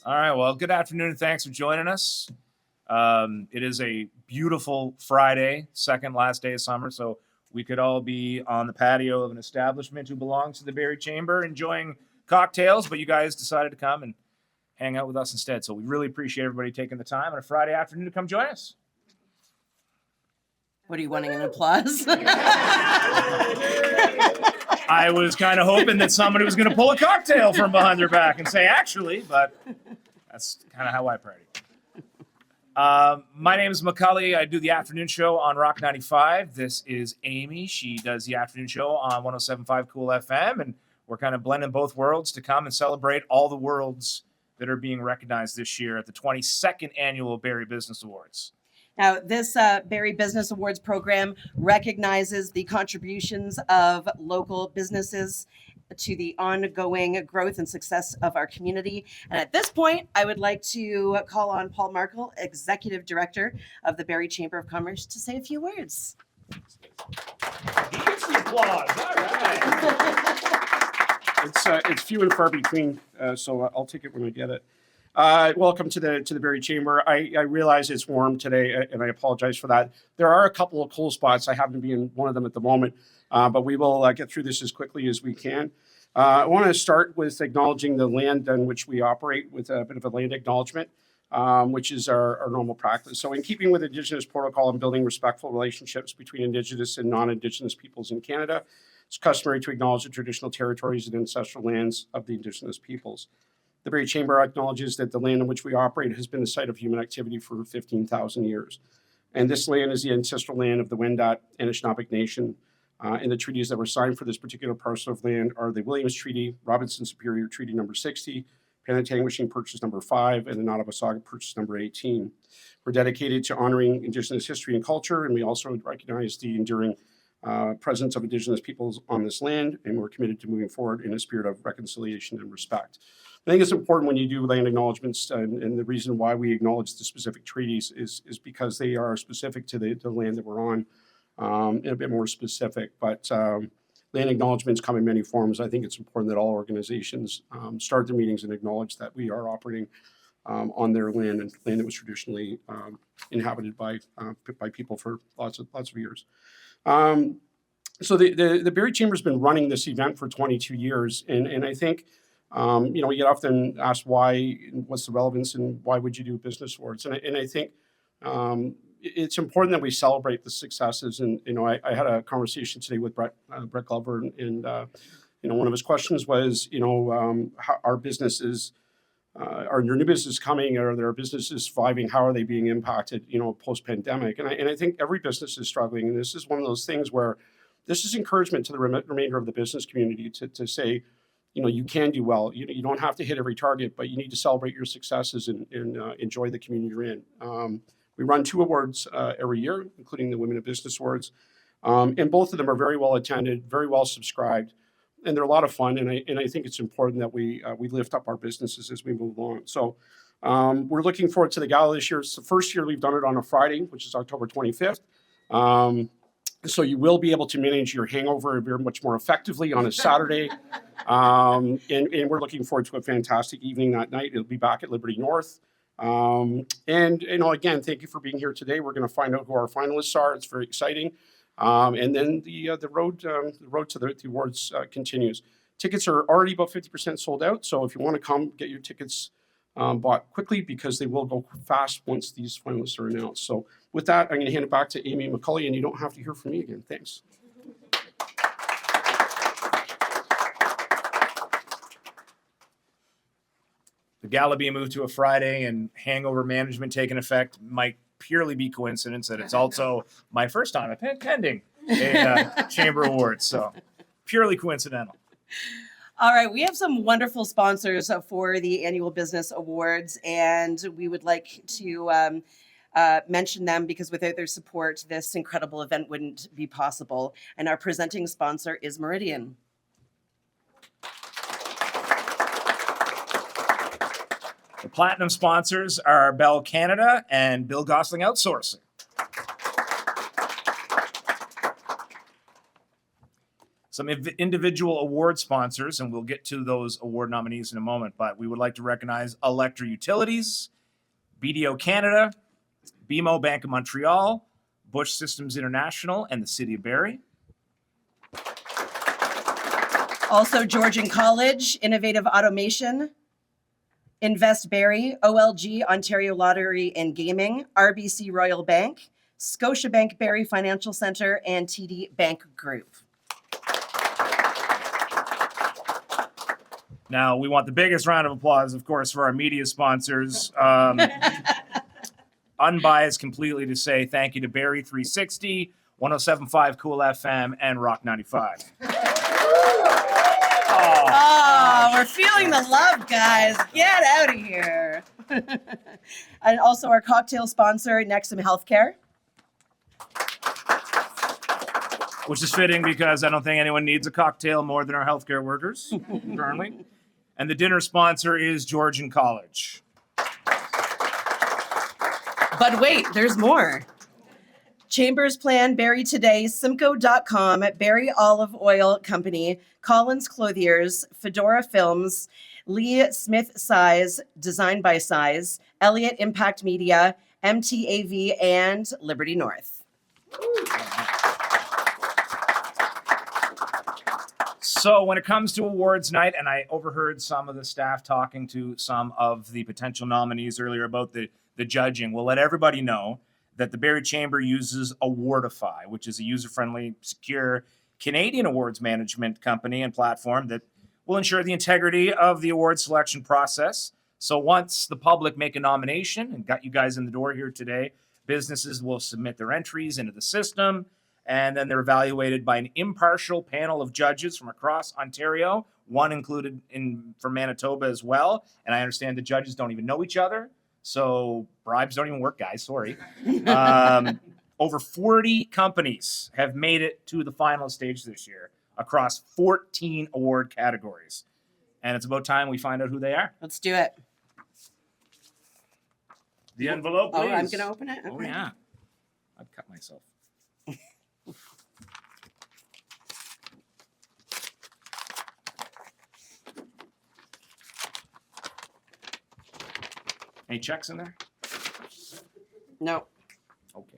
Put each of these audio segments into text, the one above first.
All right. Well, good afternoon and thanks for joining us. It is a beautiful Friday, second last day of summer, so we could all be on the patio of an establishment who belongs to the Barrie Chamber enjoying cocktails, but you guys decided to come and hang out with us instead. So we really appreciate everybody taking the time on a Friday afternoon to come join us. What are you wanting, an applause? I was kind of hoping that somebody was going to pull a cocktail from behind their back and say, actually, but that's kind of how I party. My name is McCully. I do the afternoon show on Rock 95. This is Amy. She does the afternoon show on 107.5 Kool FM, and we're kind of blending both worlds to come and celebrate all the worlds that are being recognized this year at the 22nd annual Barrie Business Awards. Now, this Barrie Business Awards program recognizes the contributions of local businesses to the ongoing growth and success of our community. And at this point, I would like to call on Paul Markle, Executive Director of the Barrie Chamber of Commerce, to say a few words. He gets the applause. All right. It's few and far between, so I'll take it when I get it. Welcome to the Barrie Chamber. I realize it's warm today, and I apologize for that. There are a couple of cool spots. I happen to be in one of them at the moment, but we will get through this as quickly as we can. I want to start with acknowledging the land on which we operate with a bit of a land acknowledgement, which is our normal practice. So in keeping with Indigenous protocol and building respectful relationships between Indigenous and non-Indigenous peoples in Canada, it's customary to acknowledge the traditional territories and ancestral lands of the Indigenous peoples. The Barrie Chamber acknowledges that the land on which we operate has been the site of human activity for 15,000 years. And this land is the ancestral land of the Wendat and Anishinaabe Nation. And the treaties that were signed for this particular parcel of land are the Williams Treaty, Robinson Superior Treaty number 60, Penetanguishene Purchase number 5, and the Nottawasaga Purchase number 18. We're dedicated to honoring Indigenous history and culture, and we also recognize the enduring presence of Indigenous peoples on this land, and we're committed to moving forward in a spirit of reconciliation and respect. I think it's important when you do land acknowledgements, and the reason why we acknowledge the specific treaties is because they are specific to the land that we're on, and a bit more specific. But land acknowledgements come in many forms. I think it's important that all organizations start their meetings and acknowledge that we are operating on their land, and land that was traditionally inhabited by people for lots of years. So the Barrie Chamber's been running this event for 22 years, and I think we get often asked what's the relevance, and why would you do business awards? And I think it's important that we celebrate the successes. And I had a conversation today with Brett Glover, and one of his questions was, how our businesses, are your new businesses coming? Are there businesses surviving? How are they being impacted, post-pandemic? And I think every business is struggling. And this is one of those things where this is encouragement to the remainder of the business community to say, you can do well. You don't have to hit every target, but you need to celebrate your successes and enjoy the community you're in. We run 2 awards every year, including the Women of Business Awards. And both of them are very well attended, very well subscribed, and they're a lot of fun. And I think it's important that we lift up our businesses as we move along. So we're looking forward to the gala this year. It's the first year we've done it on a Friday, which is October 25th. So you will be able to manage your hangover very much more effectively on a Saturday. And we're looking forward to a fantastic evening that night. It'll be back at Liberty North. And again, thank you for being here today. We're going to find out who our finalists are. It's very exciting. And then the road to the awards continues. Tickets are already about 50% sold out. So if you want to come, get your tickets bought quickly, because they will go fast once these finalists are announced. So with that, I'm going to hand it back to Amy McCully, and you don't have to hear from me again. Thanks. The gala being moved to a Friday and hangover management taking effect might purely be coincidence that it's also my first time attending a Chamber Awards. So purely coincidental. All right, we have some wonderful sponsors for the annual Business Awards, and we would like to mention them because without their support, this incredible event wouldn't be possible. And our presenting sponsor is Meridian. The platinum sponsors are Bell Canada and Bill Gosling Outsourcing. some individual award sponsors, and we'll get to those award nominees in a moment, but we would like to recognize Electra Utilities, BDO Canada, BMO Bank of Montreal, Bush Systems International, and the City of Barrie. Also, Georgian College, Innovative Automation, Invest Barrie, OLG, Ontario Lottery and Gaming, RBC Royal Bank, Scotiabank Barrie Financial Centre, and TD Bank Group. Now, we want the biggest round of applause, of course, for our media sponsors. Unbiased completely to say thank you to Barrie 360, 107.5 Kool FM, and Rock 95. Oh, we're feeling the love, guys. Get out of here. And also our cocktail sponsor, Nexum Healthcare. Which is fitting because I don't think anyone needs a cocktail more than our healthcare workers currently. And the dinner sponsor is Georgian College. But wait, there's more. Chambers Plan, Barrie Today, Simcoe.com, Barrie Olive Oil Company, Collins Clothiers, Fedora Films, Lee Smith Size, Design by Size, Elliott Impact Media, MTAV, and Liberty North. So when it comes to awards night, and I overheard some of the staff talking to some of the potential nominees earlier about the judging, we'll let everybody know that the Barrie Chamber uses Awardify, which is a user-friendly, secure Canadian awards management company and platform that will ensure the integrity of the award selection process. So once the public make a nomination and got you guys in the door here today, businesses will submit their entries into the system, and then they're evaluated by an impartial panel of judges from across Ontario, one included from Manitoba as well. And I understand the judges don't even know each other. So bribes don't even work, guys. Sorry. Over 40 companies have made it to the final stage this year across 14 award categories. And it's about time we find out who they are. Let's do it. The envelope, please. Oh, I'm going to open it? Oh, Okay. yeah. I've cut myself. Any checks in there? No. Okay.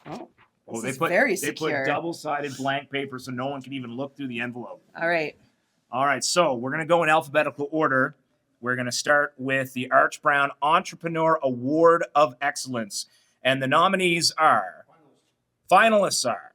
Oh, Oh, this is very they secure. put double-sided blank paper so no one can even look through the envelope. All right. All right, so we're going to go in alphabetical order. We're going to start with the Arch Brown Entrepreneur Award of Excellence. And the nominees are, finalists are,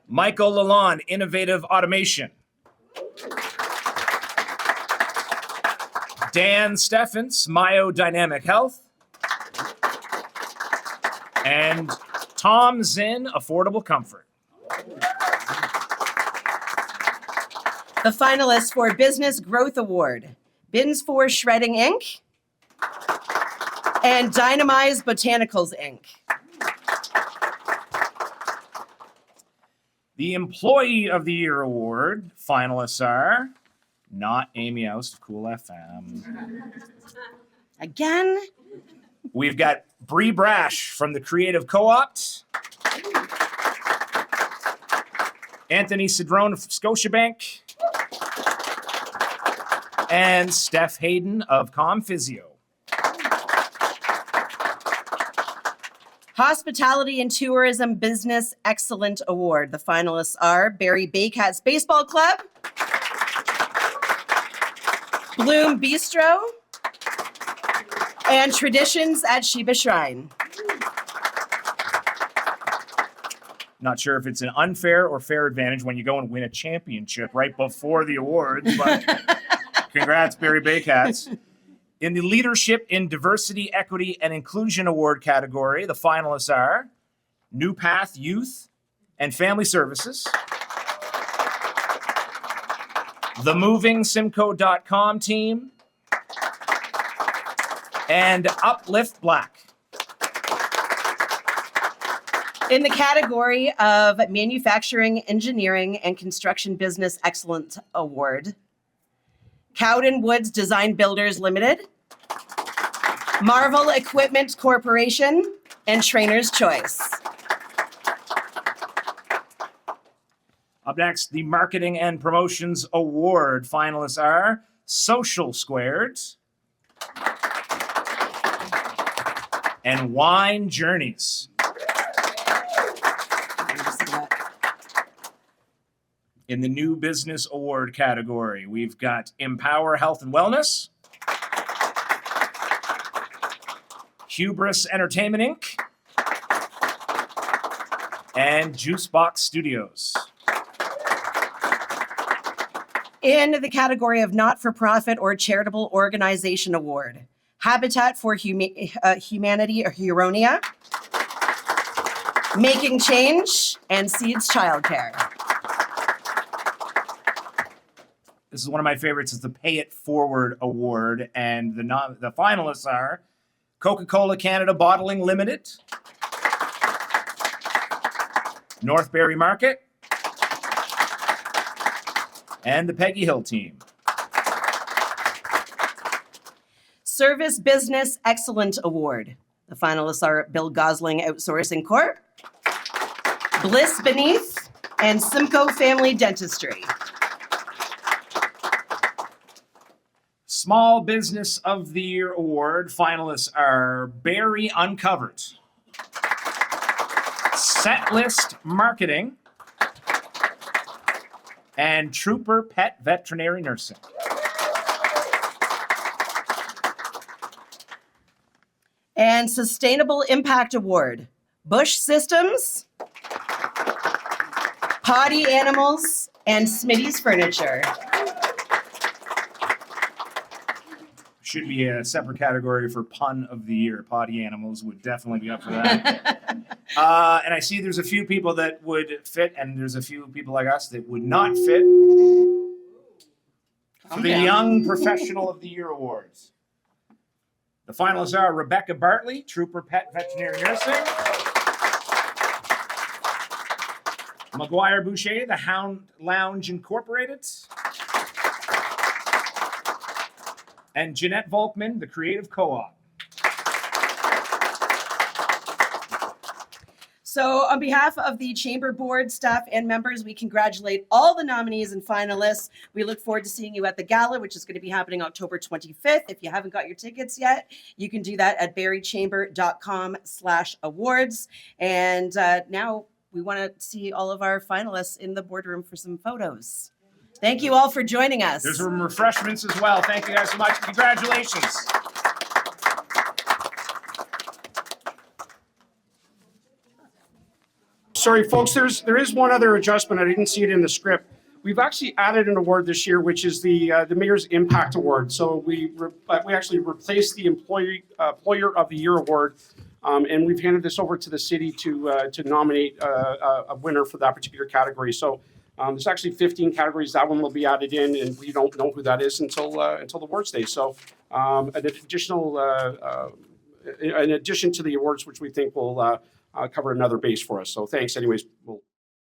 Michael Lalonde, Innovative Automation. Dan Steffens, Myodynamic Health. And Tom Zinn, Affordable Comfort. The finalists for Business Growth Award, Bins for Shredding Inc. and Dynamize Botanicals Inc. The Employee of the Year Award finalists are not Amy Aust of Kool FM. Again? We've got Bree Brash from the Creative Co-opt. Anthony Cedrone of Scotiabank. And Steph Hayden of ComPhysio. Hospitality and Tourism Business Excellent Award. The finalists are Barrie Baycats Baseball Club, Bloom Bistro, and Traditions at Sheba Shrine. Not sure if it's an unfair or fair advantage when you go and win a championship right before the awards, but congrats, Barrie Baycats. In the Leadership in Diversity, Equity, and Inclusion Award category, the finalists are New Path Youth and Family Services, the Moving Simcoe.com team, and Uplift Black. In the category of Manufacturing, Engineering, and Construction Business Excellent Award, Cowden Woods Design Builders Limited, Marvel Equipment Corporation, and Trainer's Choice. Up next, the Marketing and Promotions Award finalists are Social Squared and Wine Journeys. In the New Business Award category, we've got Empower Health and Wellness, Hubris Entertainment Inc., and Juicebox Studios. In the category of not-for-profit or charitable organization award, Habitat for Humanity or Huronia, Making Change, and Seeds Childcare. This is one of my favorites. It's the Pay It Forward Award, and the finalists are Coca-Cola Canada Bottling Limited, North Barrie Market, and the Peggy Hill team. Service Business Excellent Award. The finalists are Bill Gosling Outsourcing Corp., Bliss Beneath, and Simcoe Family Dentistry. Small Business of the Year Award finalists are Barrie Uncovered, Setlist Marketing, and Trooper Pet Veterinary Nursing. And Sustainable Impact Award, Bush Systems, Potty Animals, and Smitty's Furniture. Should be a separate category for Pun of the Year. Potty Animals would definitely be up for that. And I see there's a few people that would fit, and there's a few people like us that would not fit. For the Young Professional of the Year Awards, the finalists are Rebecca Bartley, Trooper Pet Veterinary Nursing, McGuire Boucher, the Hound Lounge Incorporated, and Jeanette Volkman, the Creative Co-op. So on behalf of the Chamber Board, staff, and members, we congratulate all the nominees and finalists. We look forward to seeing you at the gala, which is going to be happening October 25th. If you haven't got your tickets yet, you can do that at barriechamber.com/awards. And now we want to see all of our finalists in the boardroom for some photos. Thank you all for joining us. There's some refreshments as well. Thank you guys so much. Congratulations. Sorry, folks, there is one other adjustment. I didn't see it in the script. We've actually added an award this year, which is the Mayor's Impact Award. So we actually replaced the Employer of the Year Award, and we've handed this over to the city to nominate a winner for that particular category. So there's actually 15 categories. That one will be added in, and we don't know who that is until the awards day. So an additional, in addition to the awards, which we think will cover another base for us. So thanks, anyways. We'll